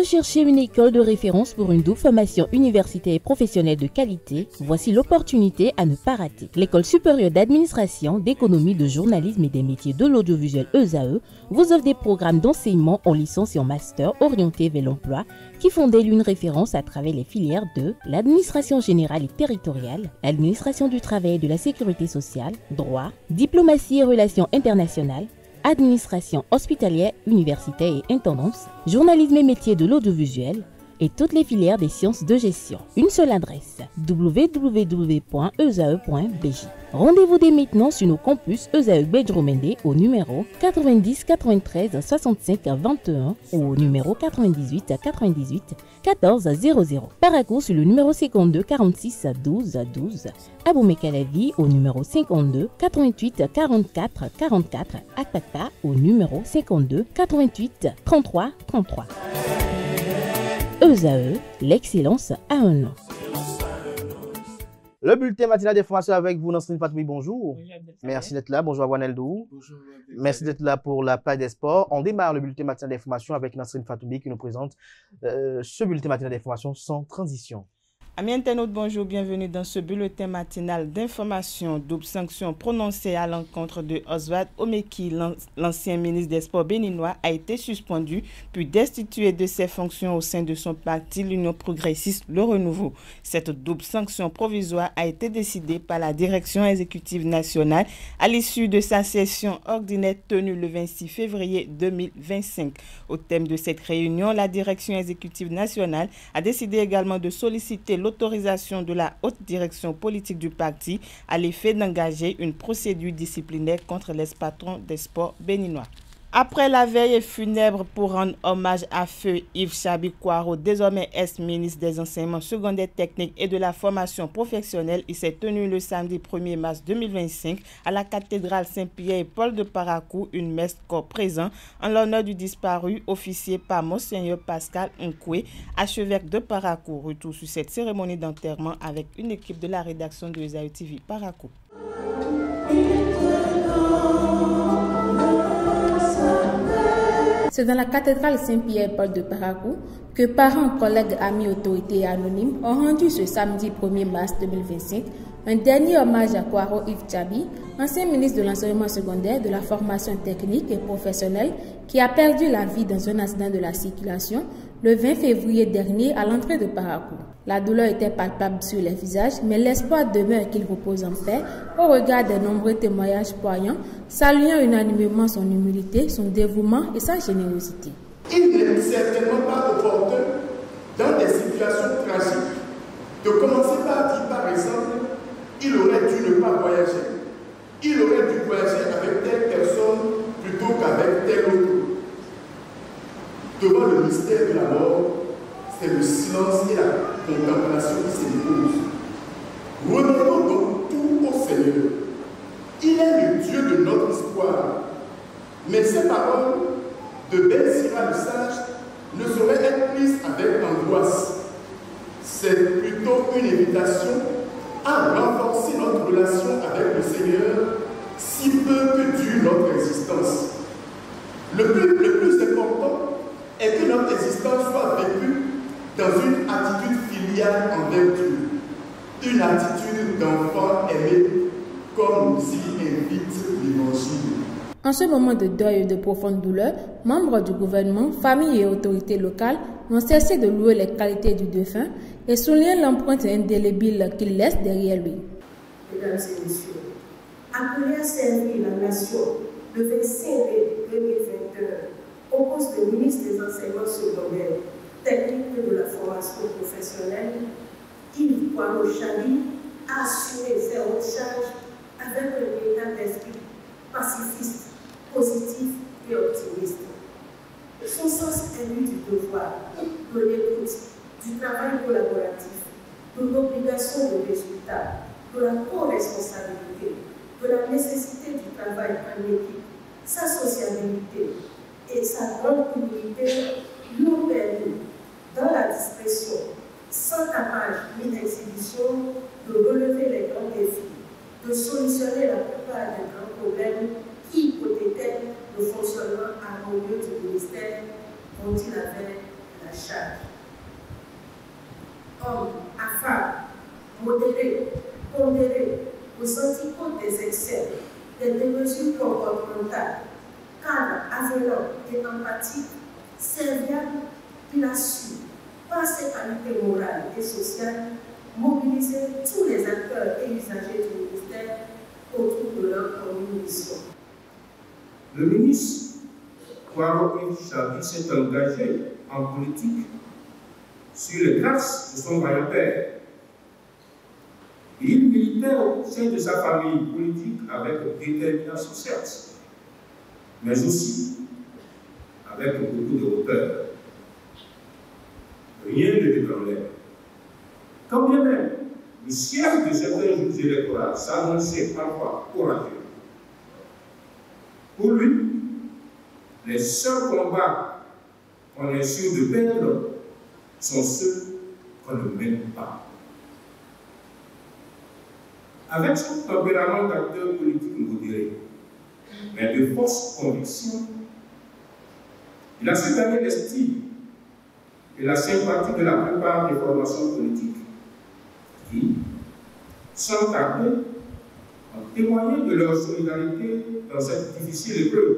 recherchez une école de référence pour une double formation universitaire et professionnelle de qualité? Voici l'opportunité à ne pas rater. L'École supérieure d'administration, d'économie, de journalisme et des métiers de l'audiovisuel ESAE vous offre des programmes d'enseignement en licence et en master orientés vers l'emploi qui font d'elle une référence à travers les filières de l'administration générale et territoriale, l'administration du travail et de la sécurité sociale, droit, diplomatie et relations internationales, administration hospitalière, universitaire et intendance, journalisme et métiers de l'audiovisuel et toutes les filières des sciences de gestion. Une seule adresse, www.esae.bj. Rendez-vous dès maintenant sur nos campus ESAE Bedjromende au numéro 90 93 65 21 ou au numéro 98 98 14 00. Paracourt sur le numéro 52 46 12 12. Aboumé-Calavi au numéro 52 88 44 44. Akpakpa au numéro 52 88 33 33. ESAE, l'excellence à un nom. Le bulletin matinal d'information avec vous, Nasrine Fatoumi, bonjour. Merci d'être là. Bonjour à Waneldou. Bonjour. Merci d'être là pour la page des sports. On démarre le bulletin matinal d'information avec Nasrine Fatoumi qui nous présente ce bulletin matinal d'information sans transition. Amis internautes, bonjour, bienvenue dans ce bulletin matinal d'information. Double sanction prononcée à l'encontre de Oswald Omeki, l'ancien ministre des Sports béninois, a été suspendu puis destitué de ses fonctions au sein de son parti, l'Union progressiste Le Renouveau. Cette double sanction provisoire a été décidée par la direction exécutive nationale à l'issue de sa session ordinaire tenue le 26 février 2025. Au thème de cette réunion, la direction exécutive nationale a décidé également de solliciter l'autorisation de la haute direction politique du parti à l'effet d'engager une procédure disciplinaire contre l'ex-patron des sports béninois. Après la veille funèbre pour rendre hommage à feu Yves Chabi Kouaro, désormais ex-ministre des enseignements secondaires techniques et de la formation professionnelle, il s'est tenu le samedi 1er mars 2025 à la cathédrale Saint-Pierre et Paul de Parakou une messe corps présent en l'honneur du disparu officié par Monseigneur Pascal Nkwe, archevêque de Parakou. Retour sur cette cérémonie d'enterrement avec une équipe de la rédaction de ESAE TV Parakou. C'est dans la cathédrale Saint-Pierre-Paul de Parakou que parents, collègues, amis, autorités et anonymes ont rendu ce samedi 1er mars 2025 un dernier hommage à Kouaro Yves Chabi, ancien ministre de l'enseignement secondaire, de la formation technique et professionnelle, qui a perdu la vie dans un accident de la circulation le 20 février dernier à l'entrée de Parakou. La douleur était palpable sur les visages, mais l'espoir demeure qu'il repose en paix au regard des nombreux témoignages poignants, saluant unanimement son humilité, son dévouement et sa générosité. Il n'est certainement pas opportun, dans des situations tragiques, de commencer par dire, par exemple, il aurait dû ne pas voyager. Il aurait dû voyager avec telle personne plutôt qu'avec telle autre. Devant le mystère de la mort, c'est le silence et la contemplation qui s'imposent. Remettons donc tout au Seigneur. Il est le Dieu de notre espoir. Mais ces paroles de Ben Sira le sage ne sauraient être prises avec angoisse. C'est plutôt une invitation à renforcer notre relation avec le Seigneur, si peu que dure notre existence. Le plus important est que notre existence soit vécue dans une attitude filiale envers Dieu, une attitude d'enfant aimé, comme nous y invite l'Évangile. En ce moment de deuil et de profonde douleur, membres du gouvernement, familles et autorités locales n'ont cessé de louer les qualités du défunt et souligner l'empreinte indélébile qu'il laisse derrière lui. Mesdames et messieurs, appelé à servir la nation le 25 mai 2021 au poste de ministre des enseignements secondaires, techniques et de la formation professionnelle, Yves Kouaro Chabi a assuré ses hautes charges avec un état d'esprit pacifiste, positif et optimiste. Son sens aigu du devoir, de l'écoute, du travail collaboratif, de l'obligation de résultat, de la co-responsabilité, de la nécessité du travail en équipe, sa sociabilité et sa grande humilité lui ont permis, dans la discrétion, sans tapage ni exhibition, de relever les grands défis, de solutionner la plupart des grands problèmes qui hypothéquaient le fonctionnement harmonieux du ministère dont il avait la charge. Homme affable, modéré, pondéré, aux antipodes des excès, des mesures comportementales, calme, avenant et empathique, serviable, il a su, par ses qualités morales et sociales, mobiliser tous les acteurs et usagers du ministère autour de leur commune mission. Le ministre Kwaro Yves Chabi s'est engagé en politique sur les traces de son royal père. Il militait au sein de sa famille politique avec détermination certes, mais aussi avec beaucoup de hauteur. Rien ne l'ébranlait. Quand bien même le siège de certains juges électoraux s'annonçait parfois courageux, pour lui, les seuls combats qu'on est sûr de perdre sont ceux qu'on ne mène pas. Avec son tempérament d'acteur politique modéré, mais de force conviction, il a su gagner l'estime et la sympathie de la plupart des formations politiques qui, sans tarder, ont témoigné de leur solidarité dans cette difficile épreuve,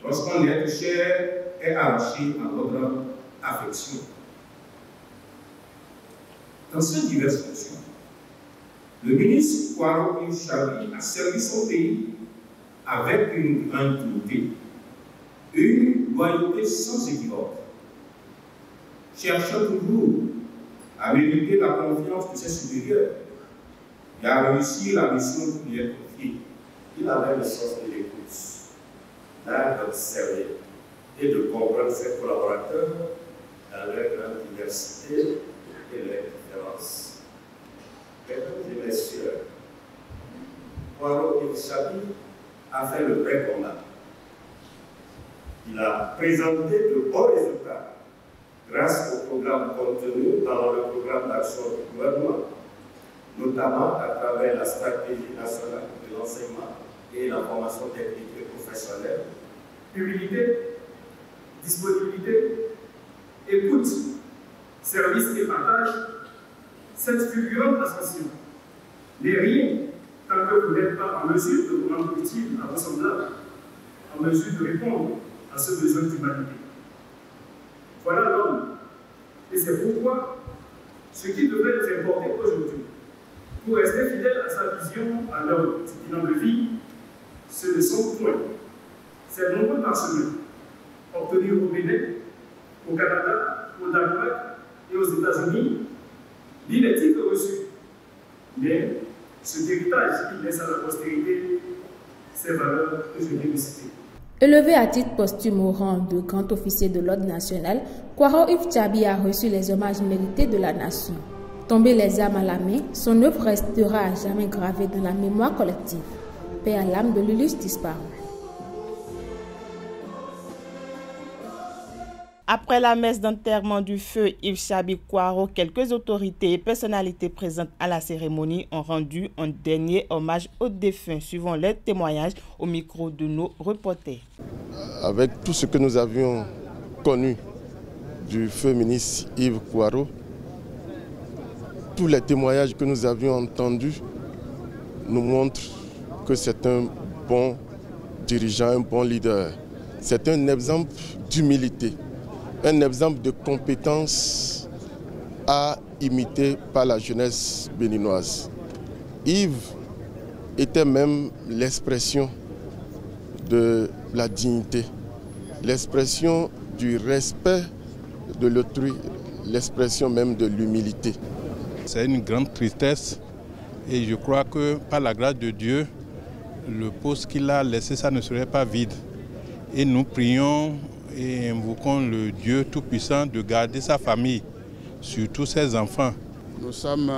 lorsqu'on est cher et arraché à notre affection. Dans ces diverses fonctions, le ministre Kwaro Yves Chabi a servi son pays avec une grande dignité et une loyauté sans équivoque, cherchant toujours à mériter la confiance de ses supérieurs et à réussir la mission qui lui est confiée. Il avait le sens de l'écoute, l'art d'observer et de comprendre ses collaborateurs dans leur grande diversité et leurs différences. Mesdames et messieurs, Kwaro Yves Chabi a fait le vrai combat. Il a présenté de bons résultats grâce au programme contenu dans le programme d'action du gouvernement, notamment à travers la stratégie nationale de l'enseignement et la formation technique et professionnelle. Humilité, disponibilité, écoute, service et partage, cette fulgurante ascension n'est rien tant que vous n'êtes pas en mesure de vous rendre utile à vos semblables, en mesure de répondre à ce besoin d'humanité. Voilà l'homme. Et c'est pourquoi ce qui devrait nous importer aujourd'hui, pour rester fidèle à sa vision, à l'heure du bilan de vie, ce ne sont point ces nombreux parsements obtenus au Bénin, au Canada, au Danemark et aux États-Unis, ni les titres reçus, mais cet héritage qu'il laisse à la postérité, ces valeurs que je viens de citer. Élevé à titre posthume au rang de grand officier de l'ordre national, Kwaro Yves Chabi a reçu les hommages mérités de la nation. Tombé les armes à la main, son œuvre restera à jamais gravée dans la mémoire collective. Paix à l'âme de l'illustre disparu. Après la messe d'enterrement du feu Yves Chabi Kwaro, quelques autorités et personnalités présentes à la cérémonie ont rendu un dernier hommage aux défunts, suivant leurs témoignages au micro de nos reporters. Avec tout ce que nous avions connu du feu ministre Yves Kwaro, tous les témoignages que nous avions entendus nous montrent que c'est un bon dirigeant, un bon leader. C'est un exemple d'humilité. Un exemple de compétence à imiter par la jeunesse béninoise. Yves était même l'expression de la dignité, l'expression du respect de l'autrui, l'expression même de l'humilité. C'est une grande tristesse et je crois que par la grâce de Dieu, le poste qu'il a laissé, ça ne serait pas vide. Et nous prions et invoquons le Dieu Tout-Puissant de garder sa famille, surtout ses enfants. Nous sommes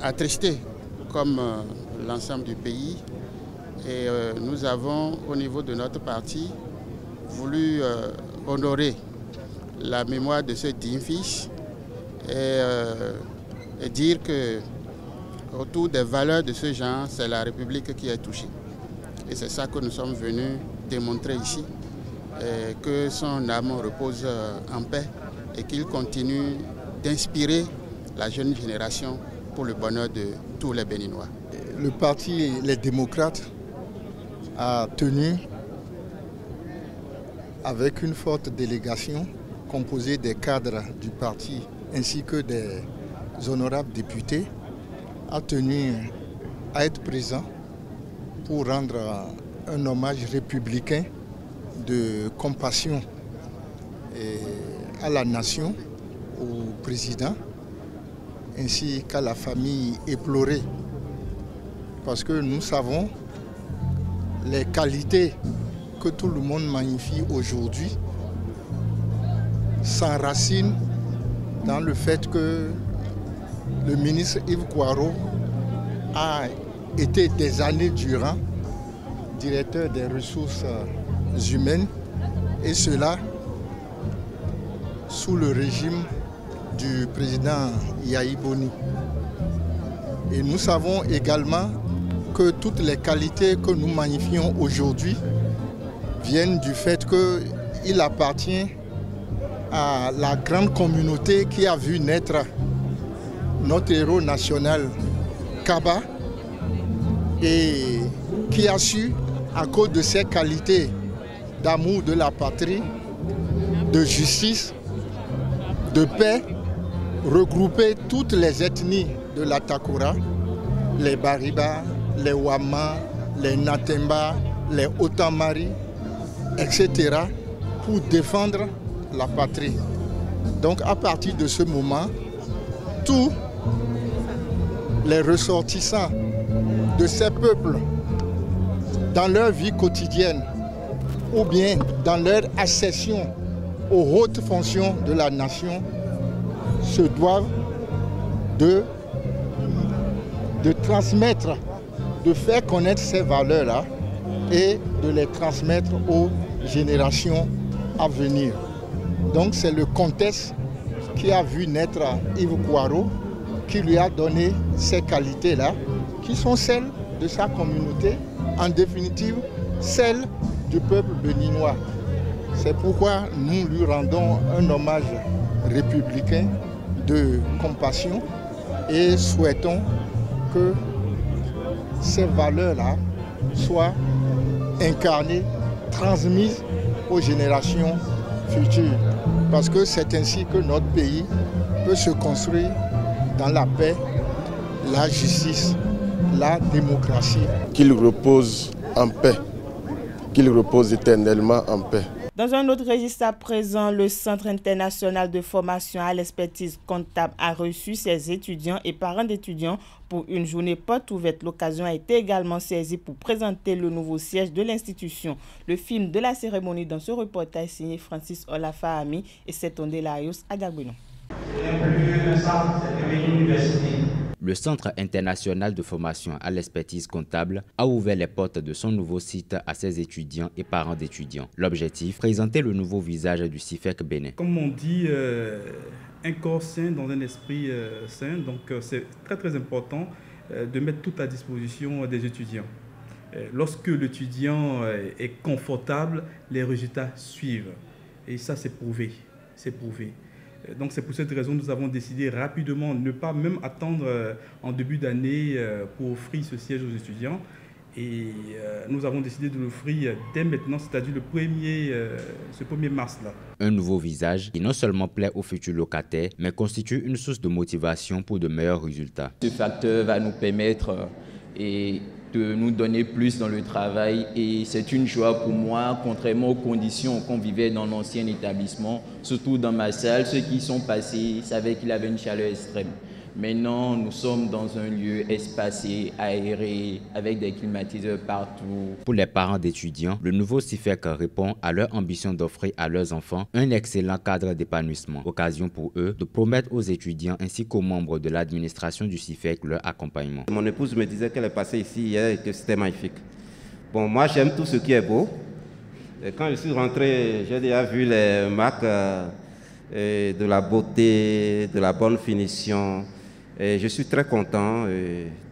attristés comme l'ensemble du pays et nous avons au niveau de notre parti voulu honorer la mémoire de ce digne fils et dire que autour des valeurs de ce genre, c'est la République qui est touchée. Et c'est ça que nous sommes venus démontrer ici. que son âme repose en paix et qu'il continue d'inspirer la jeune génération pour le bonheur de tous les Béninois. Le parti Les Démocrates a tenu, avec une forte délégation composée des cadres du parti ainsi que des honorables députés, a tenu à être présent pour rendre un hommage républicain de compassion à la nation, au président, ainsi qu'à la famille éplorée. Parce que nous savons les qualités que tout le monde magnifie aujourd'hui s'enracinent dans le fait que le ministre Yves Kouaro a été des années durant directeur des ressources humaines, et cela sous le régime du président Yahi Boni. Et nous savons également que toutes les qualités que nous magnifions aujourd'hui viennent du fait qu'il appartient à la grande communauté qui a vu naître notre héros national Kaba et qui a su, à cause de ses qualités d'amour de la patrie, de justice, de paix, regrouper toutes les ethnies de la Takura, les Bariba, les Wama, les Natemba, les Otamari, etc., pour défendre la patrie. Donc à partir de ce moment, tous les ressortissants de ces peuples, dans leur vie quotidienne ou bien dans leur accession aux hautes fonctions de la nation, se doivent de transmettre, de faire connaître ces valeurs-là et de les transmettre aux générations à venir. Donc c'est le contexte qui a vu naître Yves Kouaro, qui lui a donné ces qualités-là, qui sont celles de sa communauté, en définitive celles du peuple béninois. C'est pourquoi nous lui rendons un hommage républicain de compassion et souhaitons que ces valeurs-là soient incarnées, transmises aux générations futures. Parce que c'est ainsi que notre pays peut se construire dans la paix, la justice, la démocratie. Qu'il repose en paix, qu'il repose éternellement en paix. Dans un autre registre à présent, le Centre international de formation à l'expertise comptable a reçu ses étudiants et parents d'étudiants pour une journée porte ouverte. L'occasion a été également saisie pour présenter le nouveau siège de l'institution. Le film de la cérémonie dans ce reportage signé Francis Olafahami et Setonde Larios à Dagbenon. Le Centre international de formation à l'expertise comptable a ouvert les portes de son nouveau site à ses étudiants et parents d'étudiants. L'objectif, présenter le nouveau visage du CIFEC Bénin. Comme on dit, un corps sain dans un esprit sain, donc c'est très important de mettre tout à disposition des étudiants. Lorsque l'étudiant est confortable, les résultats suivent. Et ça, c'est prouvé. C'est prouvé. Donc c'est pour cette raison que nous avons décidé rapidement de ne pas même attendre en début d'année pour offrir ce siège aux étudiants. Et nous avons décidé de l'offrir dès maintenant, c'est-à-dire ce 1er mars-là. Un nouveau visage qui non seulement plaît aux futurs locataires, mais constitue une source de motivation pour de meilleurs résultats. Ce facteur va nous permettre de nous donner plus dans le travail et c'est une joie pour moi, contrairement aux conditions qu'on vivait dans l'ancien établissement, surtout dans ma salle. Ceux qui sont passés savaient qu'il avait une chaleur extrême. Maintenant, nous sommes dans un lieu espacé, aéré, avec des climatiseurs partout. Pour les parents d'étudiants, le nouveau CIFEC répond à leur ambition d'offrir à leurs enfants un excellent cadre d'épanouissement. Occasion pour eux de promettre aux étudiants ainsi qu'aux membres de l'administration du CIFEC leur accompagnement. Mon épouse me disait qu'elle est passée ici hier et que c'était magnifique. Bon, moi j'aime tout ce qui est beau. Et quand je suis rentré, j'ai déjà vu les marques de la beauté, de la bonne finition. Et je suis très content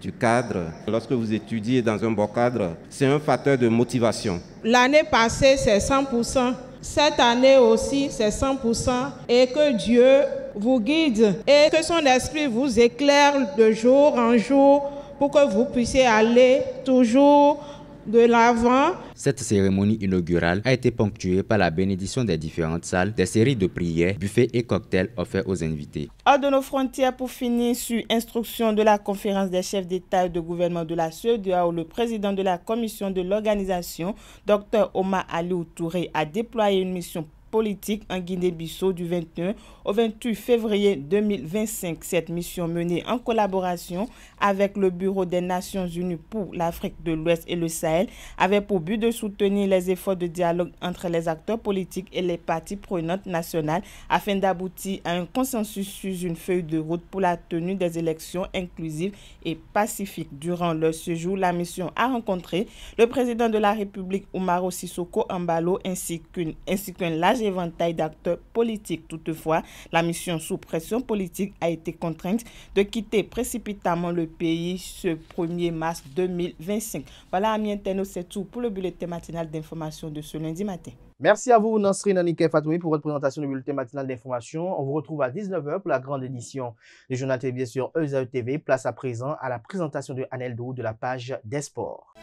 du cadre. Lorsque vous étudiez dans un bon cadre, c'est un facteur de motivation. L'année passée, c'est 100% Cette année aussi, c'est 100% et que Dieu vous guide et que son esprit vous éclaire de jour en jour pour que vous puissiez aller toujours de l'avant. Cette cérémonie inaugurale a été ponctuée par la bénédiction des différentes salles, des séries de prières, buffets et cocktails offerts aux invités. Hors de nos frontières, pour finir, sur instruction de la conférence des chefs d'État et de gouvernement de la CEDEAO, le président de la commission de l'organisation, Dr Omar Aliou Touré, a déployé une mission politique en Guinée-Bissau du 21 au 28 février 2025. Cette mission menée en collaboration avec le Bureau des Nations Unies pour l'Afrique de l'Ouest et le Sahel avait pour but de soutenir les efforts de dialogue entre les acteurs politiques et les parties prenantes nationales afin d'aboutir à un consensus sur une feuille de route pour la tenue des élections inclusives et pacifiques. Durant leur séjour, la mission a rencontré le président de la République, Umaro Sissoko Embalo, ainsi qu'un large éventail d'acteurs politiques. Toutefois, la mission sous pression politique a été contrainte de quitter précipitamment le pays ce 1er mars 2025. Voilà, amis internautes, c'est tout pour le bulletin matinal d'information de ce lundi matin. Merci à vous, Nasrine Anike Fatoumi, pour votre présentation du bulletin matinal d'information. On vous retrouve à 19h pour la grande édition du journal télévisé sur EZAE TV. Place à présent à la présentation de Anel Dou de la page des sports.